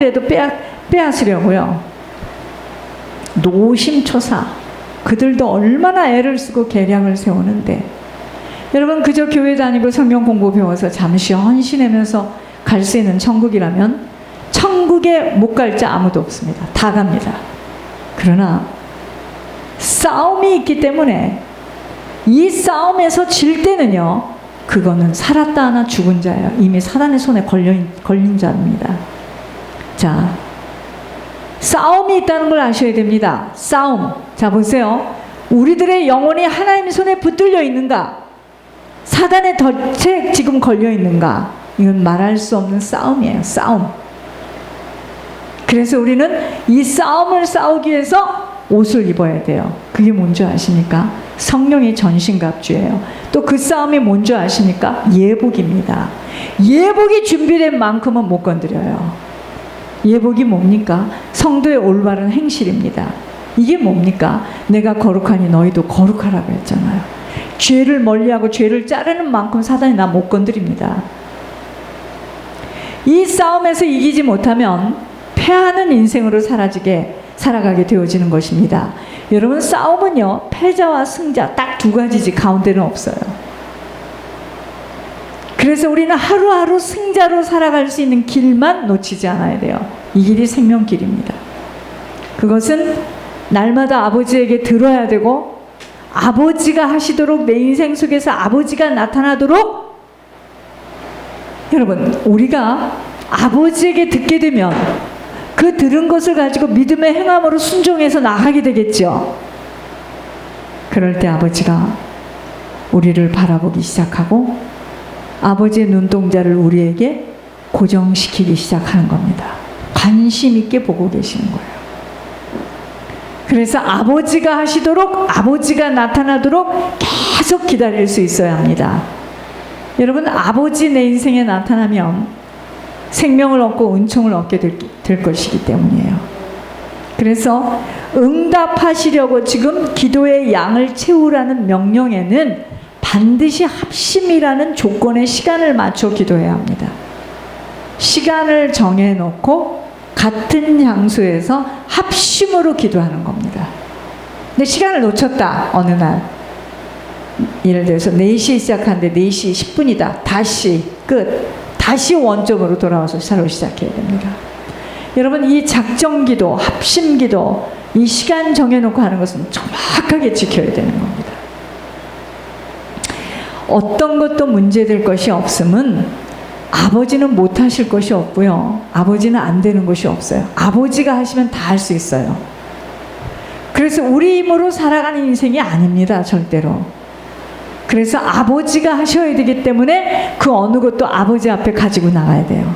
그래도 빼앗으려고요. 노심초사. 그들도 얼마나 애를 쓰고 계략을 세우는데, 여러분 그저 교회 다니고 성경 공부 배워서 잠시 헌신하면서 갈 수 있는 천국이라면 천국에 못 갈 자 아무도 없습니다. 다 갑니다. 그러나 싸움이 있기 때문에 이 싸움에서 질 때는요, 그거는 살았다 하나 죽은 자예요. 이미 사단의 손에 걸린 자입니다. 자, 싸움이 있다는 걸 아셔야 됩니다. 싸움. 자, 보세요. 우리들의 영혼이 하나님 손에 붙들려 있는가? 사단의 덫에 지금 걸려 있는가? 이건 말할 수 없는 싸움이에요. 싸움. 그래서 우리는 이 싸움을 싸우기 위해서 옷을 입어야 돼요. 그게 뭔지 아십니까? 성령의 전신갑주예요. 또 그 싸움이 뭔지 아십니까? 예복입니다. 예복이 준비된 만큼은 못 건드려요. 예복이 뭡니까? 성도의 올바른 행실입니다. 이게 뭡니까? 내가 거룩하니 너희도 거룩하라고 했잖아요. 죄를 멀리하고 죄를 자르는 만큼 사단이 나 못 건드립니다. 이 싸움에서 이기지 못하면 패하는 인생으로 살아가게 되어지는 것입니다. 여러분, 싸움은요, 패자와 승자 딱 두 가지지 가운데는 없어요. 그래서 우리는 하루하루 승자로 살아갈 수 있는 길만 놓치지 않아야 돼요. 이 길이 생명길입니다. 그것은 날마다 아버지에게 들어야 되고, 아버지가 하시도록, 내 인생 속에서 아버지가 나타나도록, 여러분, 우리가 아버지에게 듣게 되면 그 들은 것을 가지고 믿음의 행함으로 순종해서 나가게 되겠죠. 그럴 때 아버지가 우리를 바라보기 시작하고 아버지의 눈동자를 우리에게 고정시키기 시작하는 겁니다. 관심 있게 보고 계시는 거예요. 그래서 아버지가 하시도록, 아버지가 나타나도록 계속 기다릴 수 있어야 합니다. 여러분, 아버지 내 인생에 나타나면 생명을 얻고 은총을 얻게 될 것이기 때문이에요. 그래서 응답하시려고 지금 기도의 양을 채우라는 명령에는 반드시 합심이라는 조건의 시간을 맞춰 기도해야 합니다. 시간을 정해놓고 같은 장소에서 합심으로 기도하는 겁니다. 근데 시간을 놓쳤다, 어느 날. 예를 들어서 4시에 시작하는데 4시 10분이다. 다시 끝. 다시 원점으로 돌아와서 새로 시작해야 됩니다. 여러분, 이 작정기도, 합심기도, 이 시간 정해놓고 하는 것은 정확하게 지켜야 되는 겁니다. 어떤 것도 문제될 것이 없음은 아버지는 못하실 것이 없고요, 아버지는 안 되는 것이 없어요. 아버지가 하시면 다 할 수 있어요. 그래서 우리 힘으로 살아가는 인생이 아닙니다, 절대로. 그래서 아버지가 하셔야 되기 때문에 그 어느 것도 아버지 앞에 가지고 나가야 돼요.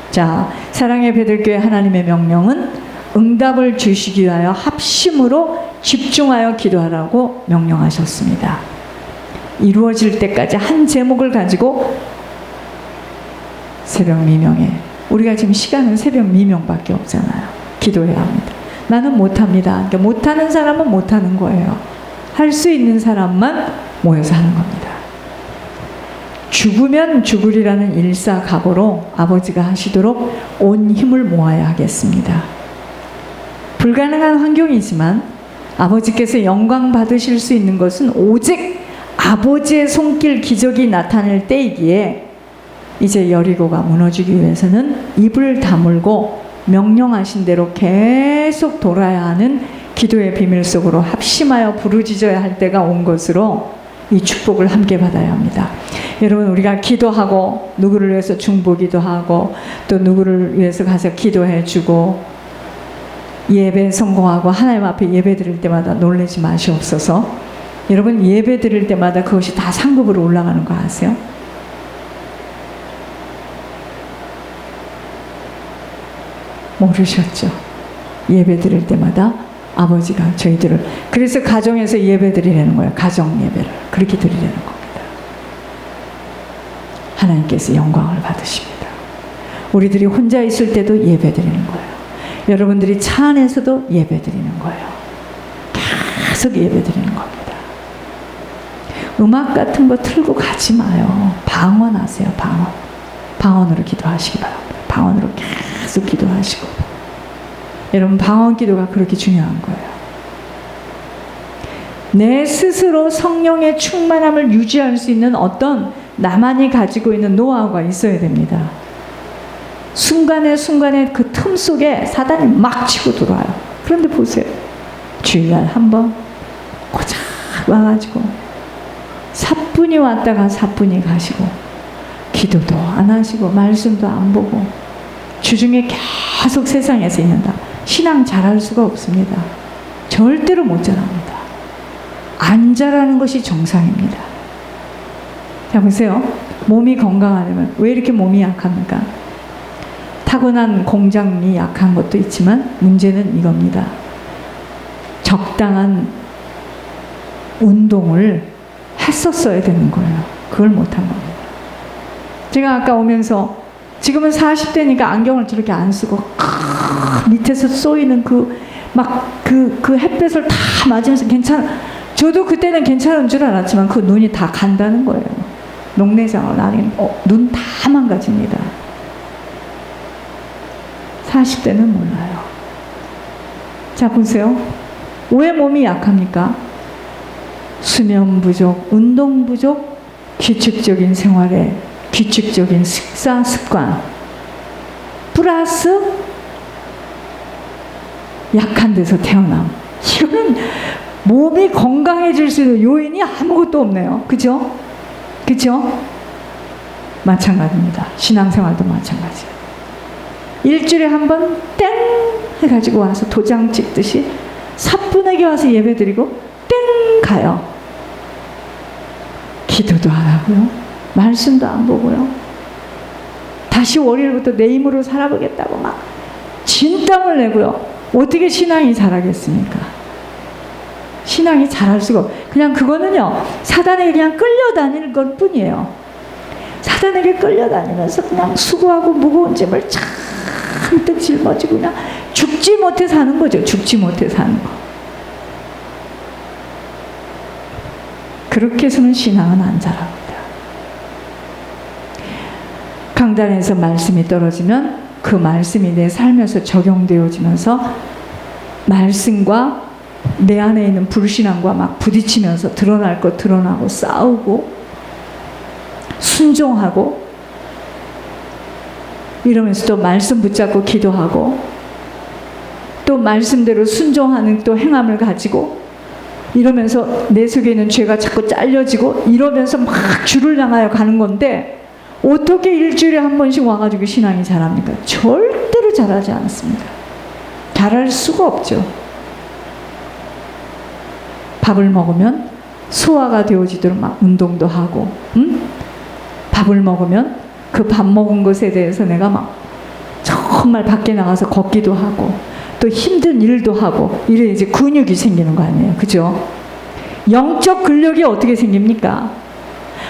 자, 사랑의 베들교회 하나님의 명령은 응답을 주시기 위하여 합심으로 집중하여 기도하라고 명령하셨습니다. 이루어질 때까지 한 제목을 가지고 새벽 미명에, 우리가 지금 시간은 새벽 미명밖에 없잖아요. 기도해야 합니다. 나는 못합니다. 그러니까 못하는 사람은 못하는 거예요. 할 수 있는 사람만 모여서 하는 겁니다. 죽으면 죽으리라는 일사각오로 아버지가 하시도록 온 힘을 모아야 하겠습니다. 불가능한 환경이지만 아버지께서 영광 받으실 수 있는 것은 오직 아버지의 손길 기적이 나타날 때이기에, 이제 여리고가 무너지기 위해서는 입을 다물고 명령하신 대로 계속 돌아야 하는 기도의 비밀 속으로 합심하여 부르짖어야 할 때가 온 것으로 이 축복을 함께 받아야 합니다. 여러분, 우리가 기도하고 누구를 위해서 중보기도 하고 또 누구를 위해서 가서 기도해 주고 예배 성공하고 하나님 앞에 예배 드릴 때마다 놀라지 마시옵소서. 여러분, 예배 드릴 때마다 그것이 다 상급으로 올라가는 거 아세요? 모르셨죠? 예배 드릴 때마다 아버지가 저희들을, 그래서 가정에서 예배 드리려는 거예요. 가정 예배를 그렇게 드리려는 겁니다. 하나님께서 영광을 받으십니다. 우리들이 혼자 있을 때도 예배 드리는 거예요. 여러분들이 차 안에서도 예배 드리는 거예요. 계속 예배 드리는 겁니다. 음악 같은 거 틀고 가지 마요. 방언하세요. 방언으로 기도하시기 바랍니다. 방언으로 계속 계속 기도하시고. 여러분, 방언 기도가 그렇게 중요한 거예요. 내 스스로 성령의 충만함을 유지할 수 있는 어떤 나만이 가지고 있는 노하우가 있어야 됩니다. 순간에 그 틈 속에 사단이 막 치고 들어와요. 그런데 보세요. 주일날 한번 고작 와가지고 사뿐히 왔다가 사뿐히 가시고, 기도도 안 하시고 말씀도 안 보고 주중에 계속 세상에서 있는다. 신앙 잘할 수가 없습니다. 절대로 못 자랍니다. 안 자라는 것이 정상입니다. 자, 보세요. 몸이 건강하려면 왜 이렇게 몸이 약합니까? 타고난 공장이 약한 것도 있지만 문제는 이겁니다. 적당한 운동을 했었어야 되는 거예요. 그걸 못한 겁니다. 제가 아까 오면서 지금은 40대니까 안경을 저렇게 안 쓰고 밑에서 쏘이는 그 햇볕을 다 맞으면서 저도 그때는 괜찮은 줄 알았지만 그 눈이 다 간다는 거예요. 녹내장을 나중에 눈 다 망가집니다. 40대는 몰라요. 자, 보세요. 왜 몸이 약합니까? 수면 부족, 운동 부족, 규칙적인 생활에 규칙적인 식사 습관 플러스 약한 데서 태어남. 이거는 몸이 건강해질 수 있는 요인이 아무것도 없네요. 그죠? 그죠? 마찬가지입니다. 신앙생활도 마찬가지예요. 일주일에 한 번 땡 해가지고 와서 도장 찍듯이 사뿐하게 와서 예배드리고 땡 가요. 기도도 안 하고요. 말씀도 안 보고요. 다시 월요일부터 내 힘으로 살아보겠다고 막 진땀을 내고요. 어떻게 신앙이 자라겠습니까? 신앙이 자랄 수가 없어요. 그냥 그거는요, 사단에게 그냥 끌려다니는 것 뿐이에요. 사단에게 끌려다니면서 그냥 수고하고 무거운 짐을 잔뜩 짊어지고 그냥 죽지 못해 사는 거죠. 죽지 못해 사는 거. 그렇게 해서는 신앙은 안 자랍니다. 강단에서 말씀이 떨어지면 그 말씀이 내 삶에서 적용되어지면서 말씀과 내 안에 있는 불신앙과 막 부딪히면서 드러날 것 드러나고 싸우고 순종하고 이러면서 또 말씀 붙잡고 기도하고 또 말씀대로 순종하는 또 행함을 가지고 이러면서 내 속에 있는 죄가 자꾸 잘려지고 이러면서 막 주를 향하여 가는 건데 어떻게 일주일에 한 번씩 와가지고 신앙이 자랍니까? 절대로 자라지 않습니다. 자랄 수가 없죠. 밥을 먹으면 소화가 되어지도록 막 운동도 하고, 밥을 먹으면 그 밥 먹은 것에 대해서 내가 막 정말 밖에 나가서 걷기도 하고 또 힘든 일도 하고 이래 이제 근육이 생기는 거 아니에요. 그죠? 영적 근력이 어떻게 생깁니까?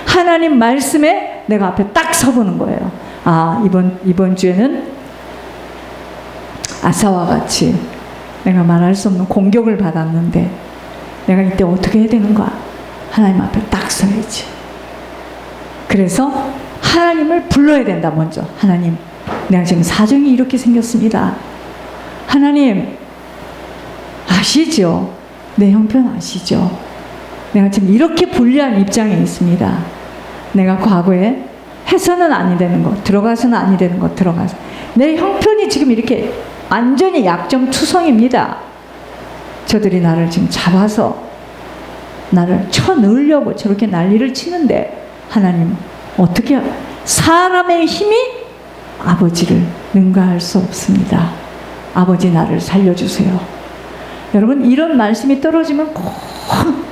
하나님 말씀에 내가 앞에 딱 서보는 거예요. 아, 이번 주에는 아사와 같이 내가 말할 수 없는 공격을 받았는데 내가 이때 어떻게 해야 되는가? 하나님 앞에 딱 서야지. 그래서 하나님을 불러야 된다. 먼저 하나님, 내가 지금 사정이 이렇게 생겼습니다. 하나님 아시죠? 내 형편 아시죠? 내가 지금 이렇게 불리한 입장에 있습니다. 내가 과거에 해서는 아니 되는 것, 들어가서는 아니 되는 것 들어가서 내 형편이 지금 이렇게 완전히 약점투성입니다. 저들이 나를 지금 잡아서 나를 쳐넣으려고 저렇게 난리를 치는데 하나님 어떻게 사람의 힘이 아버지를 능가할 수 없습니다. 아버지 나를 살려주세요. 여러분 이런 말씀이 떨어지면 꼭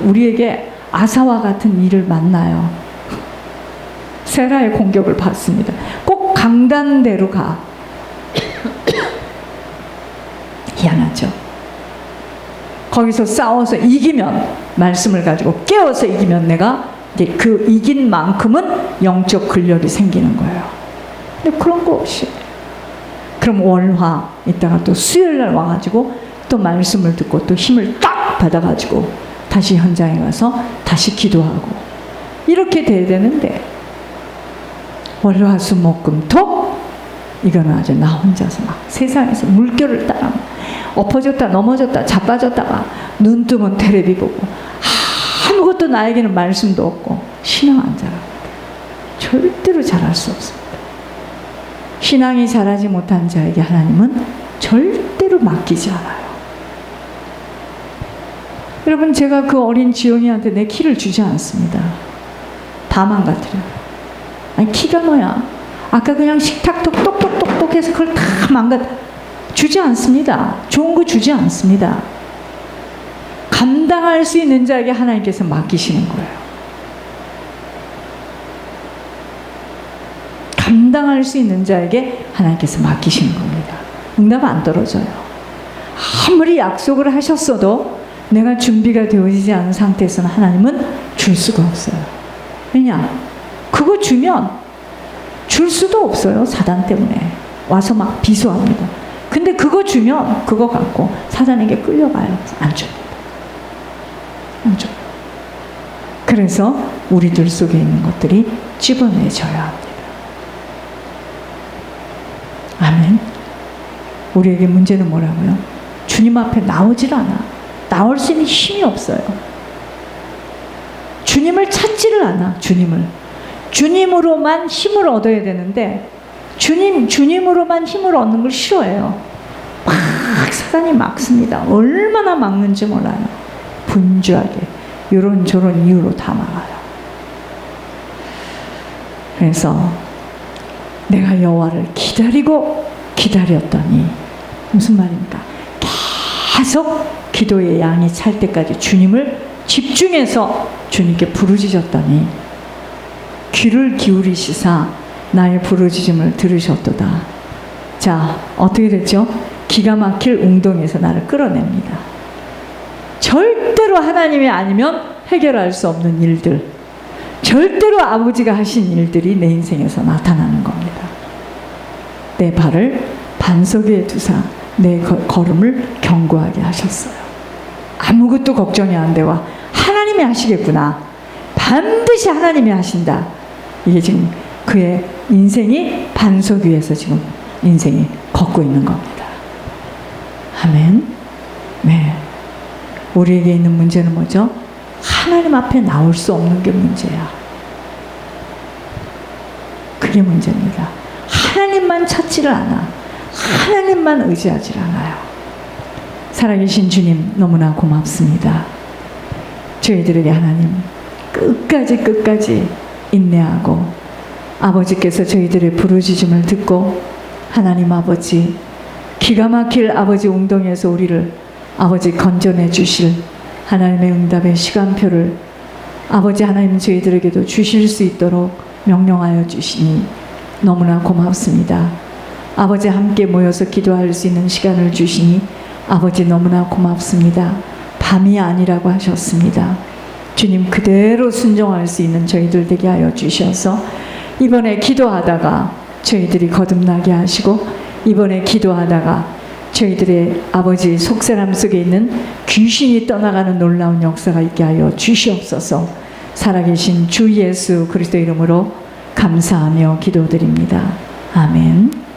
우리에게 아사와 같은 일을 만나요. 세라의 공격을 받습니다. 꼭 강단대로 가. 희한하죠. 거기서 싸워서 이기면 말씀을 가지고 깨워서 이기면 내가 이제 그 이긴 만큼은 영적 근력이 생기는 거예요. 근데 그런 거 없이 그럼 월화 이따가 또 수요일날 와가지고 또 말씀을 듣고 또 힘을 딱 받아가지고 다시 현장에 가서 다시 기도하고 이렇게 돼야 되는데 월화수목금토 이거는 아주 나 혼자서 막 세상에서 물결을 따라 엎어졌다 넘어졌다 자빠졌다가 눈 뜨면 테레비 보고 아무것도 나에게는 말씀도 없고 신앙 안 자랍니다. 절대로 잘할 수 없습니다. 신앙이 자라지 못한 자에게 하나님은 절대로 맡기지 않아요. 여러분, 제가 그 어린 지영이한테 내 키를 주지 않습니다. 다 망가뜨려요. 아니, 키가 뭐야? 아까 그냥 식탁도 똑똑똑똑 해서 그걸 다 주지 않습니다. 좋은 거 주지 않습니다. 감당할 수 있는 자에게 하나님께서 맡기시는 거예요. 감당할 수 있는 자에게 하나님께서 맡기시는 겁니다. 응답 안 떨어져요. 아무리 약속을 하셨어도 내가 준비가 되어지지 않은 상태에서는 하나님은 줄 수가 없어요. 왜냐? 그거 주면 줄 수도 없어요. 사단 때문에 와서 막 비수합니다. 근데 그거 주면 그거 갖고 사단에게 끌려가요. 안 줍니다. 안 줘요. 그래서 우리들 속에 있는 것들이 집어내져야 합니다. 아멘. 우리에게 문제는 뭐라고요? 주님 앞에 나오질 않아. 나올 수 있는 힘이 없어요. 주님을 찾지를 않아. 주님으로만 힘을 얻어야 되는데 주님으로만 힘을 얻는 걸 싫어해요. 막 사단이 막습니다. 얼마나 막는지 몰라요. 분주하게 이런저런 이유로 다 막아요. 그래서 내가 여호와를 기다렸더니 무슨 말입니까? 계속 기도의 양이 찰 때까지 주님을 집중해서 주님께 부르짖었더니 귀를 기울이시사 나의 부르짖음을 들으셨도다. 자, 어떻게 됐죠? 기가 막힐 웅덩이에서 나를 끌어냅니다. 절대로 하나님이 아니면 해결할 수 없는 일들, 절대로 아버지가 하신 일들이 내 인생에서 나타나는 겁니다. 내 발을 반석 위에 두사 내 걸음을 견고하게 하셨어요. 아무것도 걱정이 안 되와 하나님이 하시겠구나. 반드시 하나님이 하신다. 이게 지금 그의 인생이 반석 위에서 지금 인생이 걷고 있는 겁니다. 아멘. 네. 우리에게 있는 문제는 뭐죠? 하나님 앞에 나올 수 없는 게 문제야. 그게 문제입니다. 하나님만 찾지를 않아. 하나님만 의지하지 않아요. 살아계신 주님 너무나 고맙습니다. 저희들에게 하나님 끝까지 인내하고 아버지께서 저희들의 부르짖음을 듣고 하나님 아버지 기가 막힐 아버지 웅덩이에서 우리를 아버지 건져내 주실 하나님의 응답의 시간표를 아버지 하나님 저희들에게도 주실 수 있도록 명령하여 주시니 너무나 고맙습니다. 아버지 함께 모여서 기도할 수 있는 시간을 주시니 아버지 너무나 고맙습니다. 밤이 아니라고 하셨습니다. 주님 그대로 순종할 수 있는 저희들 되게 하여 주셔서 이번에 기도하다가 저희들이 거듭나게 하시고 이번에 기도하다가 저희들의 아버지 속사람 속에 있는 귀신이 떠나가는 놀라운 역사가 있게 하여 주시옵소서. 살아계신 주 예수 그리스도 이름으로 감사하며 기도드립니다. 아멘.